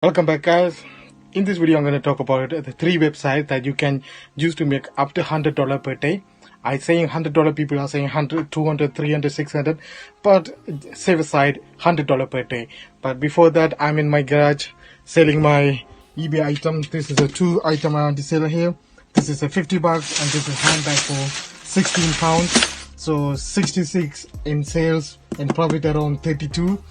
Welcome back, guys. In this video I'm going to talk about the 3 websites that you can use to make up to $100 per day. I saying $100, people are saying 100, 200, 300, 600, but save aside $100 per day. But before that, I'm in my garage selling my eBay items. This is a 2 item I want to sell here. This is a $50 and this is handbag for 16 pounds. So 66 in sales and profit around 32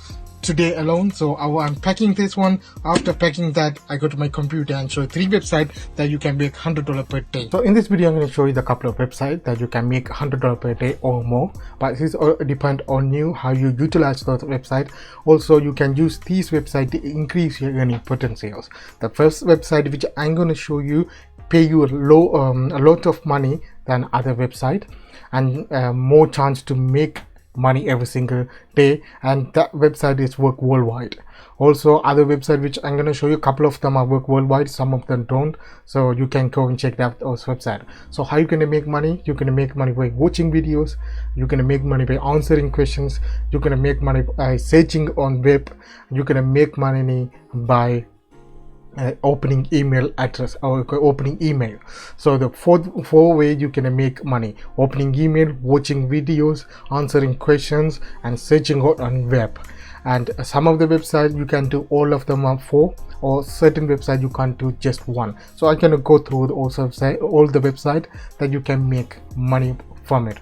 today alone. So I'm packing this one. After packing that, I go to my computer and show 3 websites that you can make $100 per day. So in this video I'm going to show you the couple of websites that you can make $100 per day or more, but this all depend on you how you utilize those websites. Also, you can use these websites to increase your earning potentials. The first website which I'm going to show you pay you a lot of money than other website and more chance to make money every single day, and that website is work worldwide. Also, other website which I'm going to show you, a couple of them are work worldwide, some of them don't, so you can go and check that those website. So how you going to make money? You're going to make money by watching videos, you're going to make money by answering questions, you're going to make money by searching on web, you're going to make money by opening email address or opening email. So the four way you can make money: opening email, watching videos, answering questions, and searching on web. And some of the websites you can do all of them are 4, or certain website you can't do just one. So I can go through all the website that you can make money from it.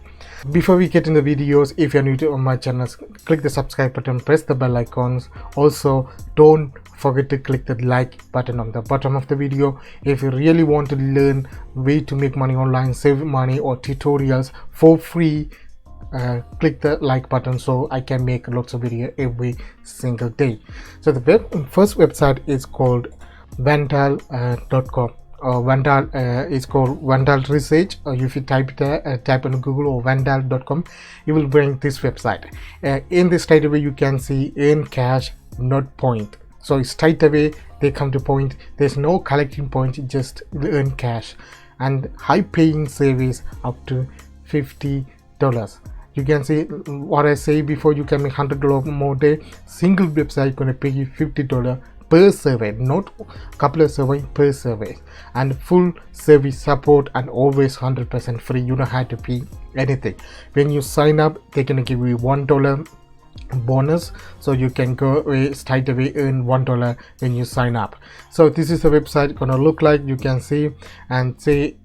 Before we get in the videos, if you're new to my channel, click the subscribe button, press the bell icons. Also, don't forget to click the like button on the bottom of the video. If you really want to learn way to make money online, save money, or tutorials for free, click the like button so I can make lots of video every single day. So the first website is called Vindale.com. Vindale is called Vindale Research. If you type in Google or Vindale.com, it will bring this website. In this straight away you can see earn cash, not point. So straight away they come to point. There's no collecting point, just earn cash, and high paying service up to $50. You can see what I say before, you can make $100 more day. Single website gonna pay you $50 per survey, not couple of survey, per survey, and full service support, and always 100% free. You don't have to pay anything. When you sign up, they're gonna give you $1 bonus, so you can go straight away earn $1 when you sign up. So this is the website gonna look like. You can see and say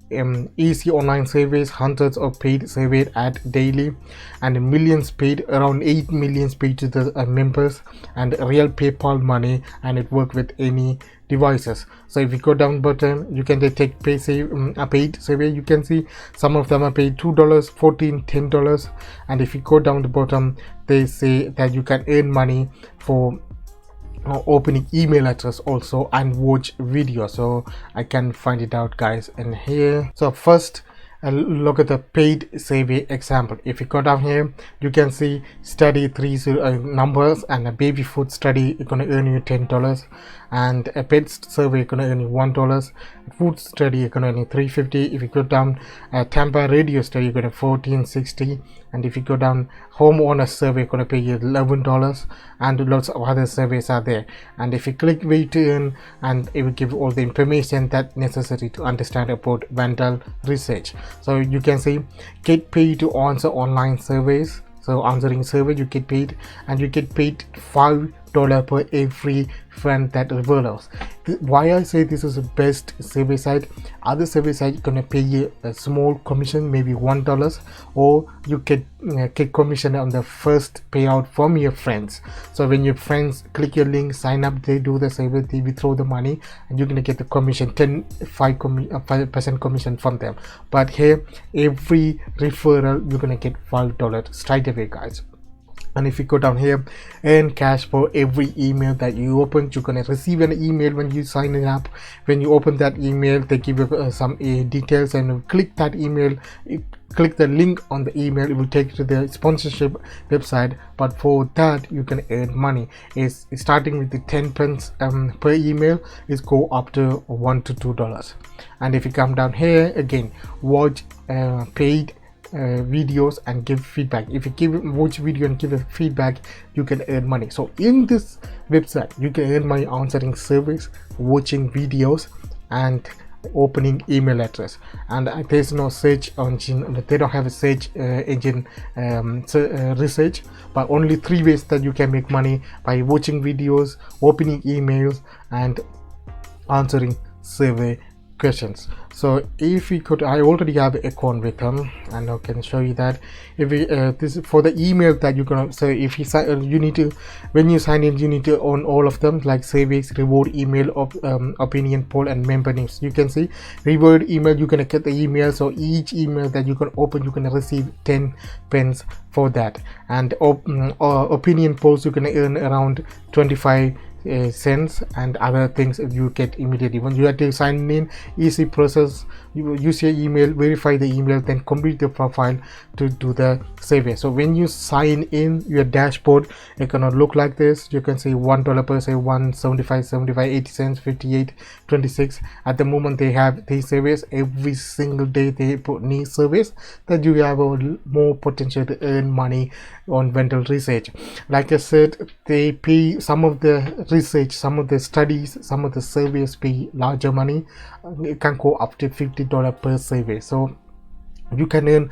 easy online surveys, hundreds of paid survey ad daily, and millions paid, around 8 million paid to the members, and real PayPal money, and it work with any devices. So if you go down bottom, you can take a paid survey. You can see some of them are paid $2, $14, $10, and if you go down the bottom, they say that you can earn money for opening email address also and watch video. So I can find it out, guys, in here. So first look at the paid survey example. If you go down here, you can see study 3 numbers, and a baby food study is going to earn you $10, and a pet survey is going to earn you $1, food study is going to earn you $3.50. If you go down Tampa radio study, you're going to $14.60, and if you go down homeowner survey, going to pay you $11, and lots of other surveys are there. And if you click way to earn, and it will give you all the information that necessary to understand about Vindale Research. So you can see get paid to answer online surveys. So answering survey you get paid, and you get paid $5 per every friend that referrals. Why I say this is the best survey site? Other survey site gonna pay you a small commission, maybe $1, or you get commission on the first payout from your friends. So when your friends click your link, sign up, they do the survey, they withdraw the money, and you're gonna get the commission 5% commission from them. But here, every referral you're gonna get $5 straight away, guys. And if you go down here, earn cash for every email that you open. You're gonna receive an email when you sign it up. When you open that email, they give you some details, and you click that email, click the link on the email, it will take you to the sponsorship website. But for that you can earn money. It's starting with the 10 pence per email, is go up to $1 to $2. And if you come down here again, watch paid videos and give feedback. If you watch video and give a feedback, you can earn money. So in this website you can earn money answering surveys, watching videos, and opening email address. And there's no search engine, they don't have a search engine research, but only 3 ways that you can make money: by watching videos, opening emails, and answering survey questions. So if we could, I already have an account with them and I can show you that. If we this is for the email that you're gonna, so if you sign, you need to, when you sign in, you need to own all of them, like surveys, reward email, opinion poll, and member names. You can see reward email, you're gonna get the email, so each email that you can open, you're gonna receive 10 pence for that. And opinion polls, you're gonna earn around 25 cents, and other things you get immediately. When you have to sign in, easy process. You use your email, verify the email, then complete the profile to do the survey. So when you sign in, your dashboard, it gonna look like this. You can see $1 per say 175, 75, 80 cents, 58, 26. At the moment they have these surveys. Every single day they put new surveys that you have more potential to earn money on Vindale Research. Like I said, they pay some of the research, some of the studies, some of the surveys pay larger money. It can go up to $50 per survey. So you can earn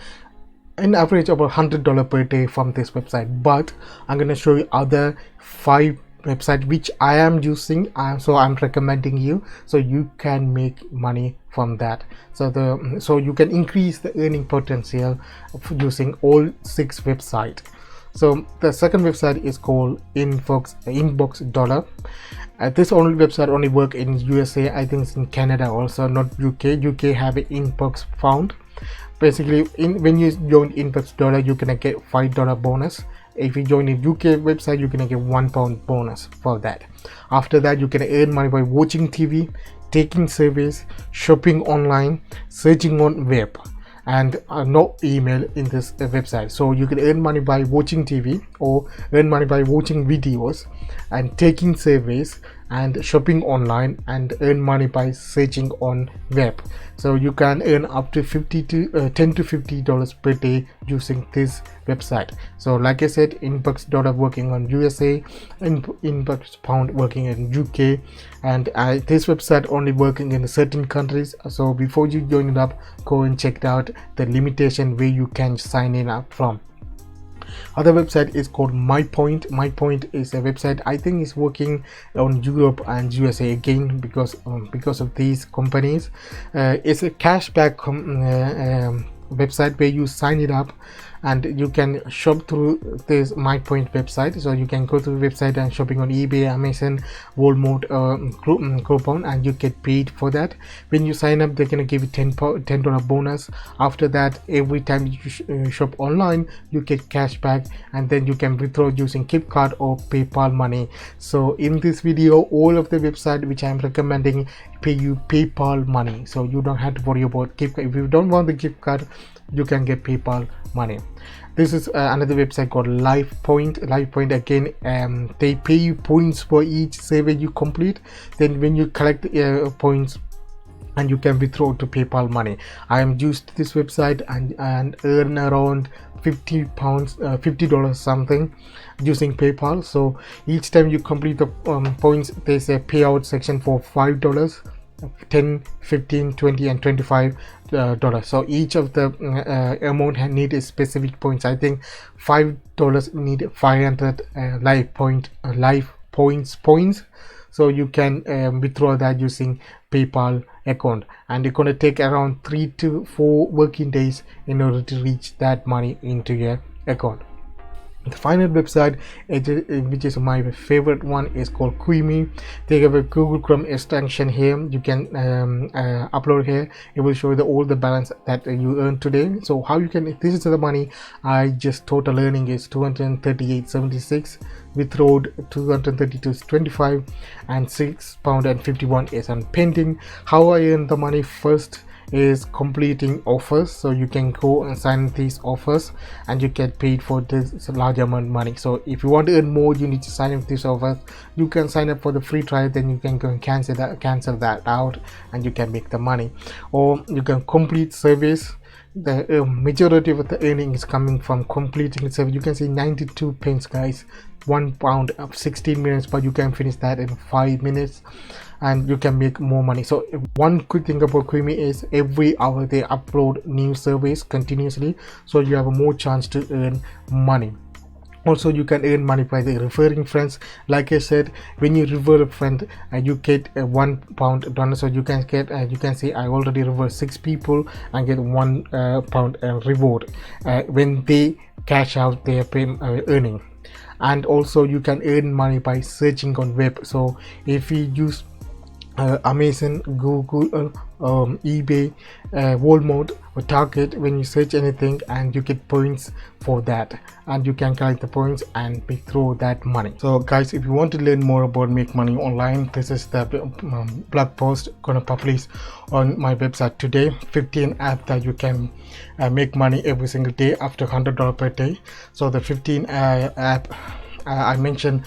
an average of $100 per day from this website. But I'm going to show you other 5 websites which I am using, so I'm recommending you, so you can make money from that. So you can increase the earning potential of using all 6 websites. So the second website is called InboxDollar. This only website only work in USA. I think it's in Canada also, not UK. UK have an inbox found. Basically, when you join InboxDollar, you're gonna get $5 bonus. If you join a UK website, you're gonna get £1 bonus for that. After that, you can earn money by watching TV, taking surveys, shopping online, searching on web, and no email in this website. So you can earn money by watching TV, or earn money by watching videos and taking surveys and shopping online, and earn money by searching on web. So you can earn up to $10 to $50 per day using this website. So like I said, InboxDollar working on USA, Inbox Pound working in UK, and this website only working in certain countries. So before you join it up, go and check out the limitation where you can sign in up from. Other website is called MyPoint. MyPoint is a website I think is working on Europe and USA again because of these companies. It's a cashback website where you sign it up and you can shop through this MyPoint website. So you can go to the website and shopping on eBay, Amazon, Walmart, coupon, and you get paid for that. When you sign up, they're gonna give you $10 bonus. After that, every time you shop online, you get cash back, and then you can withdraw using gift card or PayPal money. So in this video, all of the website which I'm recommending pay you PayPal money, so you don't have to worry about gift card. If you don't want the gift card, you can get PayPal money. This is another website called Lifepoint. Lifepoint again, they pay you points for each survey you complete. Then when you collect points, and you can withdraw to PayPal money. I am used to this website and earn around $50 something using PayPal. So each time you complete the points, there's a payout section for $5, 10, 15, 20, and $25. So each of the amount need a specific points. I think $5 need 500 Lifepoints. So you can withdraw that using PayPal account, and it's gonna take around 3 to 4 working days in order to reach that money into your account. The final website, which is my favorite one, is called Qmee. They have a Google Chrome extension here. You can upload here. It will show you all the balance that you earned today. So how you can, this is the money I just total earning is $238.76, withdrawed $232.25, and £6.51 is on pending. How I earn the money? First is completing offers. So you can go and sign these offers and you get paid for this large amount of money. So if you want to earn more, you need to sign up these offers. You can sign up for the free trial, then you can go and cancel that out, and you can make the money. Or you can complete surveys. the majority of the earning is coming from completing the service. You can see 92 pence, guys. £1 of 16 minutes, but you can finish that in 5 minutes and you can make more money. So one quick thing about Qmee is every hour they upload new surveys continuously, so you have a more chance to earn money. Also, you can earn money by the referring friends. Like I said, when you refer a friend, you get a £1 donor. So you can get, you can say I already referred 6 people and get £1 reward when they cash out their earning. And also you can earn money by searching on web. So if you use Amazon, Google, eBay, Walmart or Target, when you search anything, and you get points for that, and you can collect the points and withdraw that money. So guys, if you want to learn more about make money online, this is the blog post gonna publish on my website today. 15 apps that you can make money every single day after $100 per day. So the 15 app I mentioned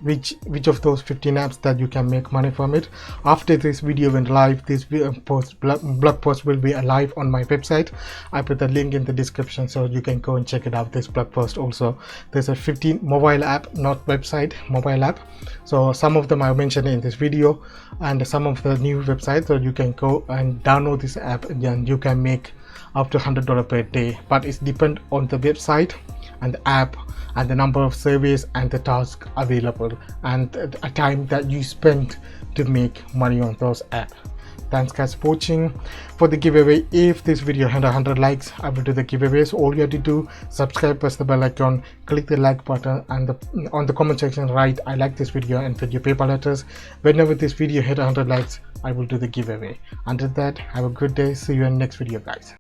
which of those 15 apps that you can make money from it. After this video went live, this blog post will be live on my website. I put the link in the description, so you can go and check it out. This blog post also, there's a 15 mobile app, not website, mobile app. So some of them I mentioned in this video and some of the new websites, so you can go and download this app and you can make up to $100 per day, but it's depend on the website and the app and the number of surveys and the task available and a time that you spend to make money on those apps. Thanks guys for watching. For the giveaway, if this video had 100 likes, I will do the giveaway. So all you have to do, subscribe, press the bell icon, click the like button, and on the comment section write I like this video and put your PayPal letters. Whenever this video hit 100 likes, I will do the giveaway. Until that, have a good day. See you in the next video, guys.